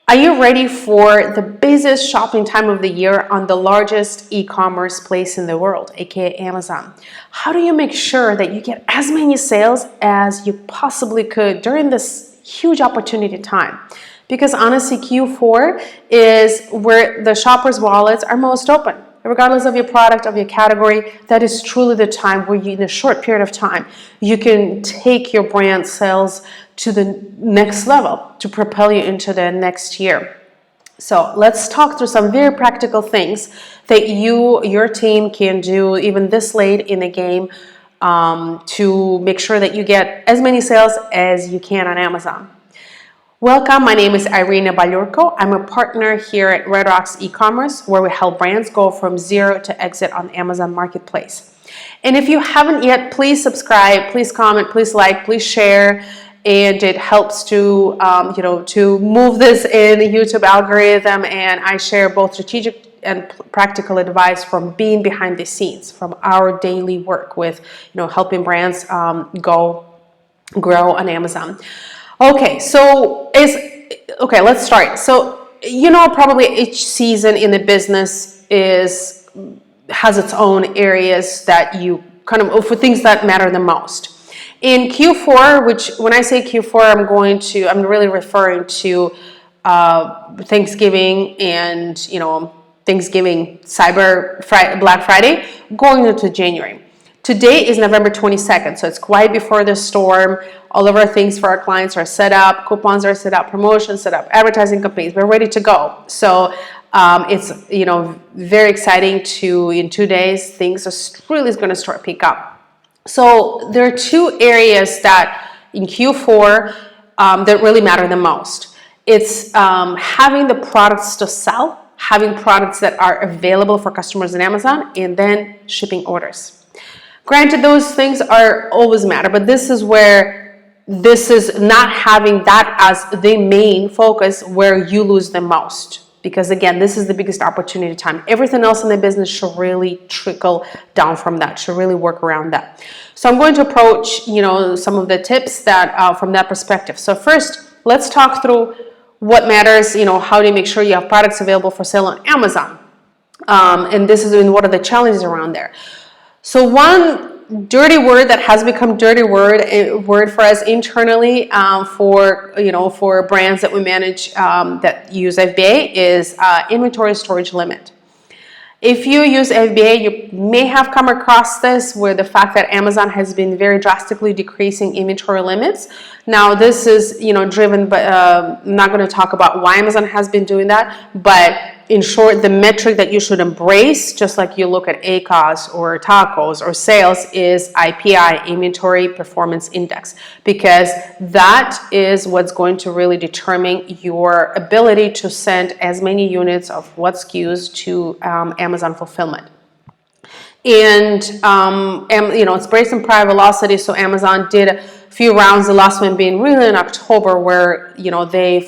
Are you ready for the busiest shopping time of the year on the largest e-commerce place in the world, aka Amazon? How do you make sure that you get as many sales as you possibly could during this huge opportunity time? Because honestly, Q4 is where the shoppers' wallets are most open. Regardless of your product, of your category, that is truly the time where you, in a short period of time, you can take your brand sales to the next level to propel you into the next year. So let's talk through some very practical things that your team can do even this late in the game to make sure that you get as many sales as you can on Amazon. Welcome, my name is Irina Balurko. I'm a partner here at Red Rocks Ecommerce, where we help brands go from zero to exit on Amazon Marketplace. And if you haven't yet, please subscribe, please comment, please like, please share. And it helps to, to move this in the YouTube algorithm. And I share both strategic and practical advice from being behind the scenes, from our daily work with, helping brands grow on Amazon. Okay, let's start. So, probably each season in the business has its own areas that you for things that matter the most. In Q4, which when I say Q4, I'm really referring to Thanksgiving and, Thanksgiving, Black Friday, going into January. Today is November 22nd, so it's quite before the storm. All of our things for our clients are set up, coupons are set up, promotions set up, advertising campaigns, we're ready to go. So it's, very exciting in 2 days, things are really going to start pick up. So there are two areas that in Q4 that really matter the most. It's having the products to sell, having products that are available for customers on Amazon, and then shipping orders. Granted, those things are always matter, but this is not having that as the main focus where you lose the most. Because again, this is the biggest opportunity time. Everything else in the business should really trickle down from that, should really work around that. So I'm going to approach, some of the tips that from that perspective. So first, let's talk through what matters, how do you make sure you have products available for sale on Amazon? And what are the challenges around there? So one dirty word that has become dirty word for us internally for brands that we manage that use FBA is inventory storage limit. If you use FBA, you may have come across this where the fact that Amazon has been very drastically decreasing inventory limits. Now this is driven by, I'm not going to talk about why Amazon has been doing that, but in short, the metric that you should embrace, just like you look at ACOS or TACOS or sales, is IPI, Inventory Performance Index, because that is what's going to really determine your ability to send as many units of what SKUs to Amazon fulfillment. And it's based on prior velocity, so Amazon did a few rounds, the last one being really in October, where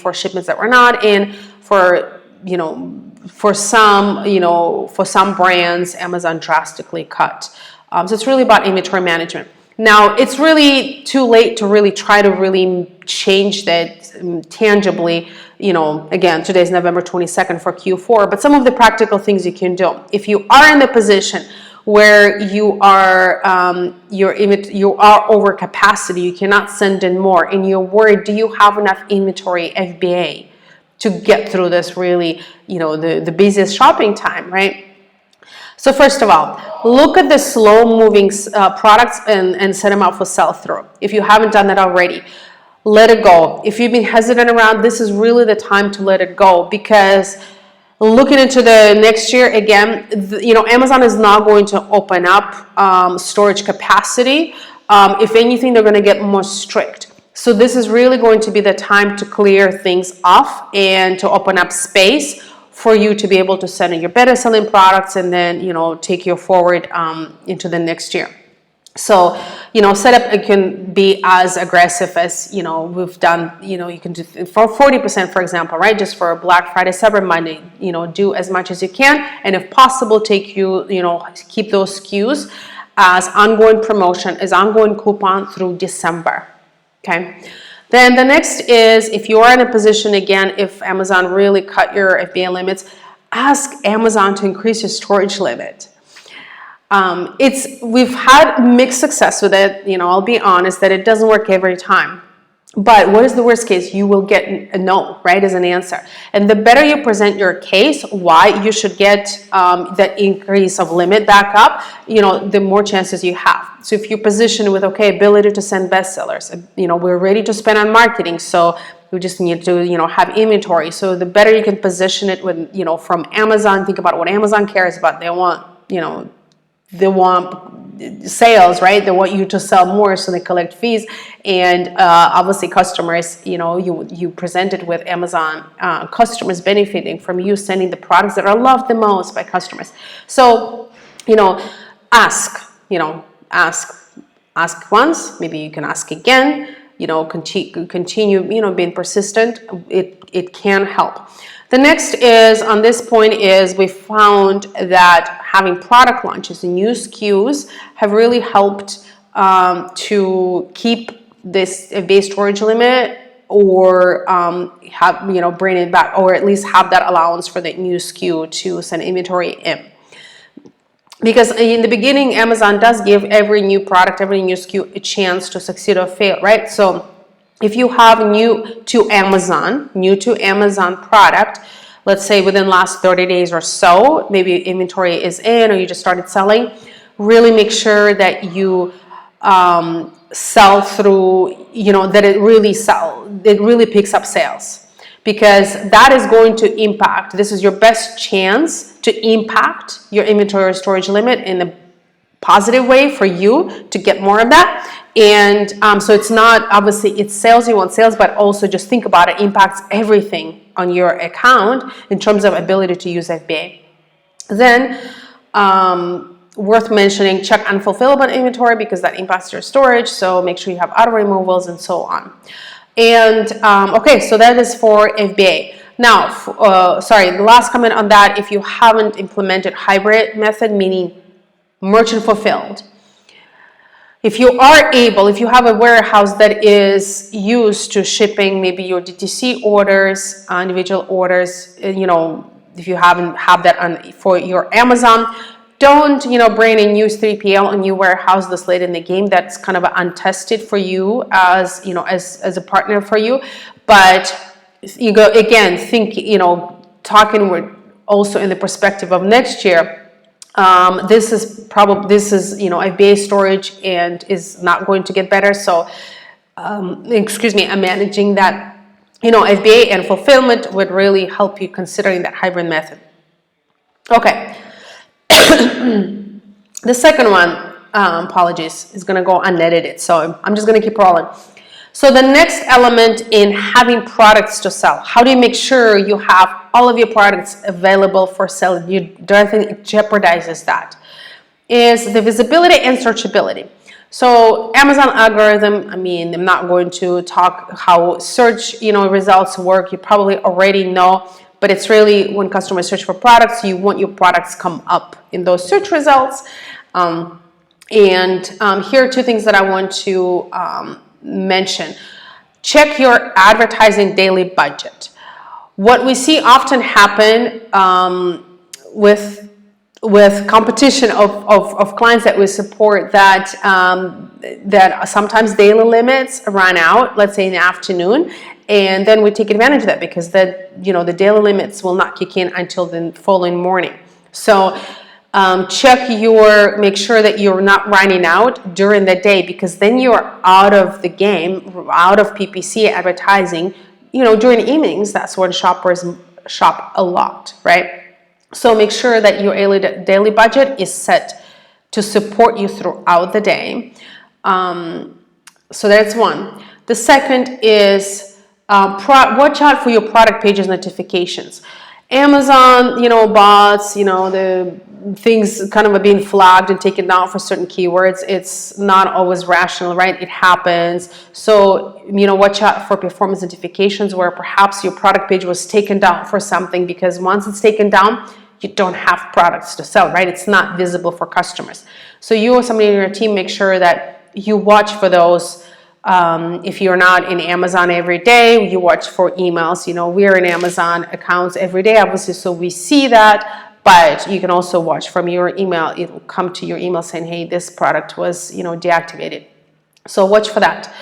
for shipments that were not in, for some brands, Amazon drastically cut. So it's really about inventory management. Now, it's really too late to really try to really change that tangibly. Again, today's November 22nd for Q4, but some of the practical things you can do. If you are in the position where you are over capacity, you cannot send in more, and you're worried, do you have enough inventory FBA to get through this really, the busiest shopping time, right? So first of all, look at the slow-moving products and set them up for sell-through. If you haven't done that already, let it go. If you've been hesitant around, this is really the time to let it go, because looking into the next year, again, Amazon is not going to open up storage capacity. If anything, they're going to get more strict. So this is really going to be the time to clear things off and to open up space for you to be able to send in your better selling products and then, take you forward into the next year. So, setup, it can be as aggressive as, we've done, you can do for 40%, for example, right? Just for Black Friday, Cyber Monday, do as much as you can. And if possible, keep those SKUs as ongoing promotion, as ongoing coupon through December. Okay. Then the next is, if you are in a position, again, if Amazon really cut your FBA limits, ask Amazon to increase your storage limit. We've had mixed success with it. I'll be honest that it doesn't work every time. But what is the worst case? You will get a no, right, as an answer. And the better you present your case, why you should get that increase of limit back up, the more chances you have. So if you position with, okay, ability to send bestsellers, we're ready to spend on marketing, so we just need to, have inventory. So the better you can position it with, from Amazon, think about what Amazon cares about. They want sales, right? They want you to sell more, so they collect fees. And obviously customers, you present it with Amazon, customers benefiting from you sending the products that are loved the most by customers. So, ask once, maybe you can ask again, continue being persistent. It can help. The next is, on this point, is we found that having product launches and new SKUs have really helped to keep this base storage limit, or bring it back, or at least have that allowance for the new SKU to send inventory in. Because in the beginning, Amazon does give every new product, every new SKU a chance to succeed or fail, right? So if you have new to Amazon product, let's say within the last 30 days or so, maybe inventory is in or you just started selling, really make sure that you sell through, that it really picks up sales. Because that is going to impact, this is your best chance to impact your inventory or storage limit in a positive way for you to get more of that. And so it's not, obviously it's sales, you want sales, but also just think about it impacts everything on your account in terms of ability to use FBA. Then worth mentioning, check unfulfillable inventory, because that impacts your storage. So make sure you have auto removals and so on. And okay, so that is for FBA. Now, the last comment on that, if you haven't implemented hybrid method, meaning merchant fulfilled, if you have a warehouse that is used to shipping maybe your DTC orders, individual orders, if you haven't have that on for your Amazon, don't bring a new 3PL, a new warehouse this late in the game. That's kind of untested for you as as a partner for you. But you go again, think talking with also in the perspective of next year. This is FBA storage and is not going to get better. So, I'm managing that, FBA and fulfillment would really help you considering that hybrid method. Okay. The second one, apologies, is going to go unedited. So I'm just going to keep rolling. So the next element in having products to sell, how do you make sure you have all of your products available for sale? You don't think it jeopardizes that, is the visibility and searchability. So Amazon algorithm, I'm not going to talk how search, results work. You probably already know, but it's really when customers search for products, you want your products come up in those search results. Here are two things that I want to mention. Check your advertising daily budget. What we see often happen with competition of clients that we support, that sometimes daily limits run out, let's say in the afternoon, and then we take advantage of that because the daily limits will not kick in until the following morning. So make sure that you're not running out during the day, because then you're out of the game, out of PPC advertising. During evenings, that's when shoppers shop a lot, right? So make sure that your daily budget is set to support you throughout the day. So that's one. The second is watch out for your product pages notifications. Amazon, bots, the things kind of are being flagged and taken down for certain keywords. It's not always rational, right? It happens. So, watch out for performance notifications where perhaps your product page was taken down for something, because once it's taken down, you don't have products to sell, right? It's not visible for customers. So you or somebody in your team, make sure that you watch for those If you're not in Amazon every day, you watch for emails. You know, we're in Amazon accounts every day, obviously, so we see that. But you can also watch from your email. It'll come to your email saying, hey, this product was, you know, deactivated. So watch for that.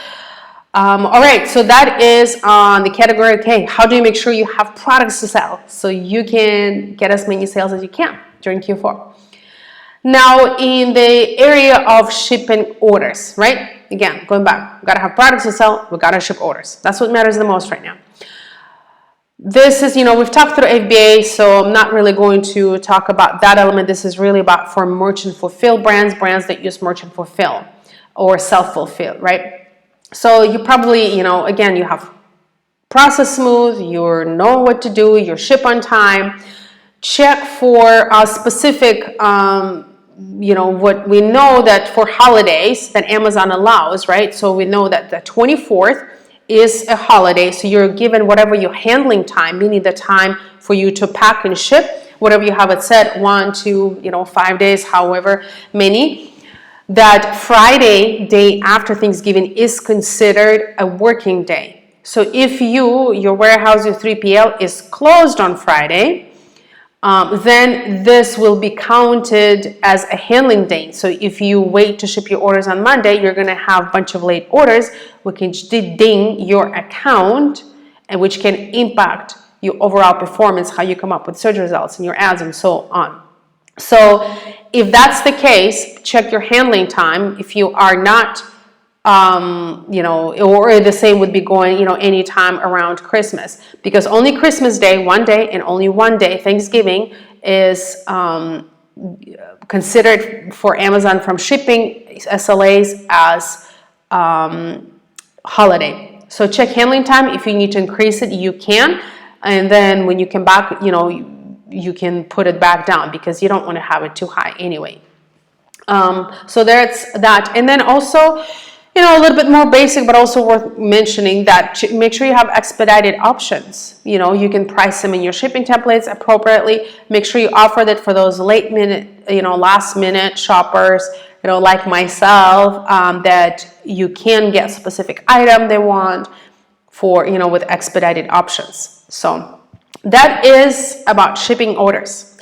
All right, so that is on the category, okay, how do you make sure you have products to sell so you can get as many sales as you can during Q4? Now, in the area of shipping orders, right? Again, going back, we gotta have products to sell, we gotta ship orders. That's what matters the most right now. This is, you know, we've talked through FBA, so I'm not really going to talk about that element. This is really about for merchant fulfill brands that use merchant fulfill or self-fulfill, right? So you probably, you know, again, you have process smooth, you know what to do, you ship on time. Check for a specific, you know, what we know that for holidays that Amazon allows, right? So we know that the 24th is a holiday, so you're given whatever your handling time, meaning the time for you to pack and ship, whatever you have it set, 1, 2, you know, 5 days, however many. That Friday, day after Thanksgiving, is considered a working day. So if your warehouse, your 3PL is closed on Friday, then this will be counted as a handling day. So if you wait to ship your orders on Monday, you're going to have a bunch of late orders, which can ding your account, and which can impact your overall performance, how you come up with search results and your ads and so on. So if that's the case, check your handling time. If you are not, you know, or the same would be going, you know, anytime around Christmas, because only Christmas Day, one day, and only one day, Thanksgiving, is considered for Amazon from shipping SLAs as holiday. So check handling time. If you need to increase it, you can. And then when you come back, you know, you can put it back down because you don't want to have it too high anyway. So that's that. And then also, you know, a little bit more basic, but also worth mentioning that make sure you have expedited options. You know, you can price them in your shipping templates appropriately. Make sure you offer that for those late minute, you know, last minute shoppers, you know, like myself, that you can get specific item they want for, you know, with expedited options. So that is about shipping orders.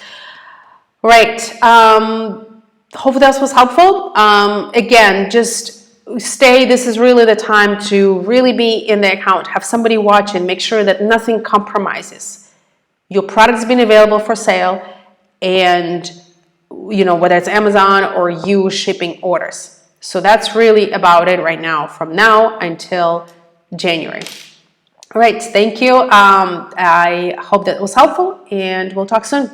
Right. Hopefully that was helpful. Again, just stay. This is really the time to really be in the account. Have somebody watch and make sure that nothing compromises. Your product's been available for sale, and, you know, whether it's Amazon or you shipping orders. So that's really about it right now, from now until January. All right, thank you. I hope that was helpful, and we'll talk soon.